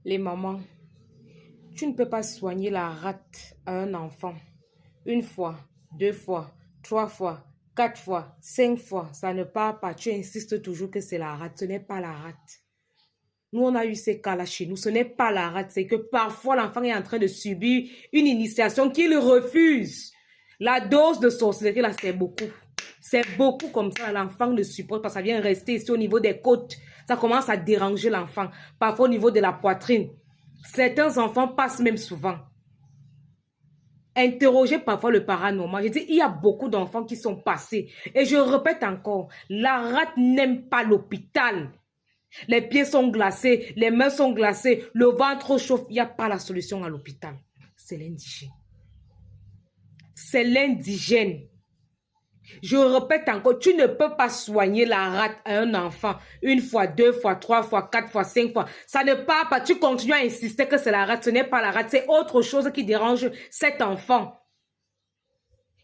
Les mamans, tu ne peux pas soigner la rate à un enfant. Une fois, deux fois, trois fois, quatre fois, cinq fois, ça ne part pas. Tu insistes toujours que c'est la rate. Ce n'est pas la rate. Nous, on a eu ces cas-là chez nous. Ce n'est pas la rate. C'est que parfois, l'enfant est en train de subir une initiation qu'il refuse. La dose de sorcellerie, là, c'est beaucoup. C'est beaucoup comme ça. L'enfant ne supporte pas. Ça vient rester ici au niveau des côtes. Ça commence à déranger l'enfant. Parfois au niveau de la poitrine. Certains enfants passent même souvent. Interrogez parfois le paranormal. Je dis, il y a beaucoup d'enfants qui sont passés. Et je répète encore, la rate n'aime pas l'hôpital. Les pieds sont glacés, les mains sont glacées, le ventre chauffe. Il n'y a pas la solution à l'hôpital. C'est l'indigène. C'est l'indigène. Je répète encore, tu ne peux pas soigner la rate à un enfant une fois, deux fois, trois fois, quatre fois, cinq fois. Ça ne part pas. Tu continues à insister que c'est la rate. Ce n'est pas la rate. C'est autre chose qui dérange cet enfant.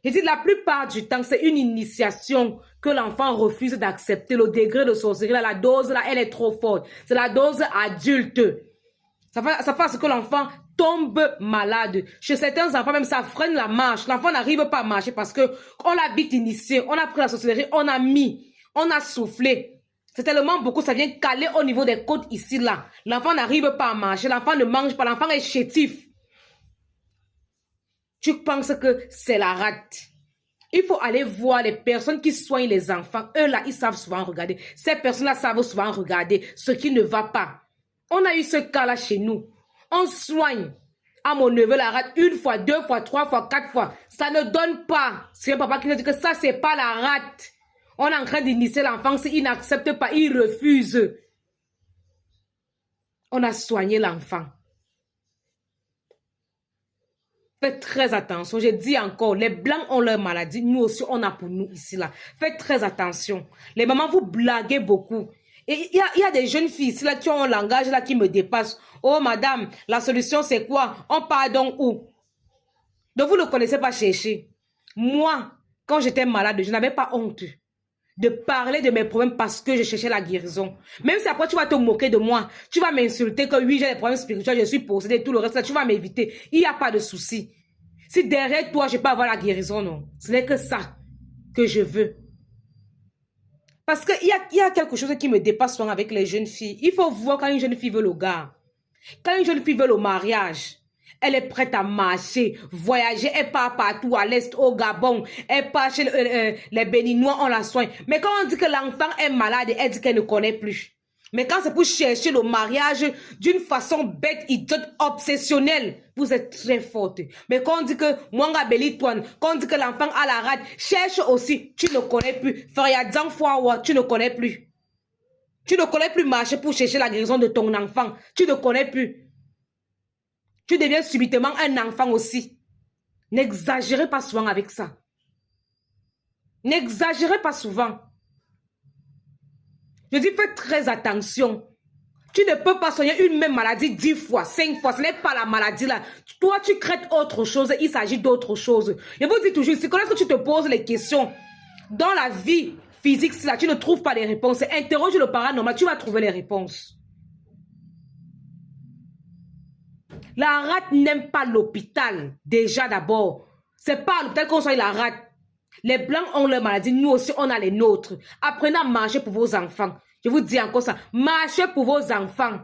Je dis, la plupart du temps, c'est une initiation que l'enfant refuse d'accepter. Le degré de sorcellerie, la dose, là, elle est trop forte. C'est la dose adulte. Ça fait à ce que l'enfant tombe malade. Chez certains enfants, même ça freine la marche. L'enfant n'arrive pas à marcher parce que on l'a vite initié. On a pris la sorcellerie, on a mis, on a soufflé. C'est tellement beaucoup, ça vient caler au niveau des côtes ici, là. L'enfant n'arrive pas à marcher. L'enfant ne mange pas. L'enfant est chétif. Tu penses que c'est la rate. Il faut aller voir les personnes qui soignent les enfants. Eux, là, ils savent souvent regarder. Ces personnes-là savent souvent regarder ce qui ne va pas. On a eu ce cas-là chez nous. On soigne à mon neveu la rate une fois, deux fois, trois fois, quatre fois. Ça ne donne pas. C'est un papa qui nous dit que ça, c'est pas la rate. On est en train d'initier l'enfant. S'il n'accepte pas, il refuse. On a soigné l'enfant. Faites très attention. Je dis encore, les blancs ont leur maladie. Nous aussi, on a pour nous ici, là. Faites très attention. Les mamans, vous blaguez beaucoup. Et il y a des jeunes filles ici, là, qui ont un langage, là, qui me dépasse. Oh, madame, la solution, c'est quoi? On part donc où? Donc, vous ne connaissez pas chercher. Moi, quand j'étais malade, je n'avais pas honte de parler de mes problèmes parce que je cherchais la guérison. Même si après tu vas te moquer de moi, tu vas m'insulter que oui, j'ai des problèmes spirituels, je suis possédée, tout le reste, tu vas m'éviter. Il n'y a pas de souci. Si derrière toi, je peux avoir la guérison, non. Ce n'est que ça que je veux. Parce qu'il y a quelque chose qui me dépasse souvent avec les jeunes filles. Il faut voir quand une jeune fille veut le gars. Quand une jeune fille veut le mariage, elle est prête à marcher, voyager, elle part partout à l'Est, au Gabon, elle part chez les Béninois, on la soigne. Mais quand on dit que l'enfant est malade, elle dit qu'elle ne connaît plus. Mais quand c'est pour chercher le mariage d'une façon bête, idiote, obsessionnelle, vous êtes très forte. Mais quand on dit que Mwanga Belitouane, quand on dit que l'enfant a la rate, cherche aussi, tu ne connais plus. Fariadzan Fouawa, tu ne connais plus. Tu ne connais plus marcher pour chercher la guérison de ton enfant. Tu ne connais plus. Tu deviens subitement un enfant aussi. N'exagérez pas souvent avec ça. N'exagérez pas souvent. Je dis, fais très attention. Tu ne peux pas soigner une même maladie 10 fois, 5 fois. Ce n'est pas la maladie là. Toi, tu crées autre chose. Il s'agit d'autre chose. Je vous dis toujours, c'est quand est-ce que tu te poses les questions dans la vie physique, là, tu ne trouves pas les réponses. Interroge le paranormal, tu vas trouver les réponses. La rate n'aime pas l'hôpital, déjà d'abord. C'est pas à l'hôpital qu'on soigne la rate. Les blancs ont leur maladie, nous aussi on a les nôtres. Apprenez à marcher pour vos enfants. Je vous dis encore ça, marchez pour vos enfants.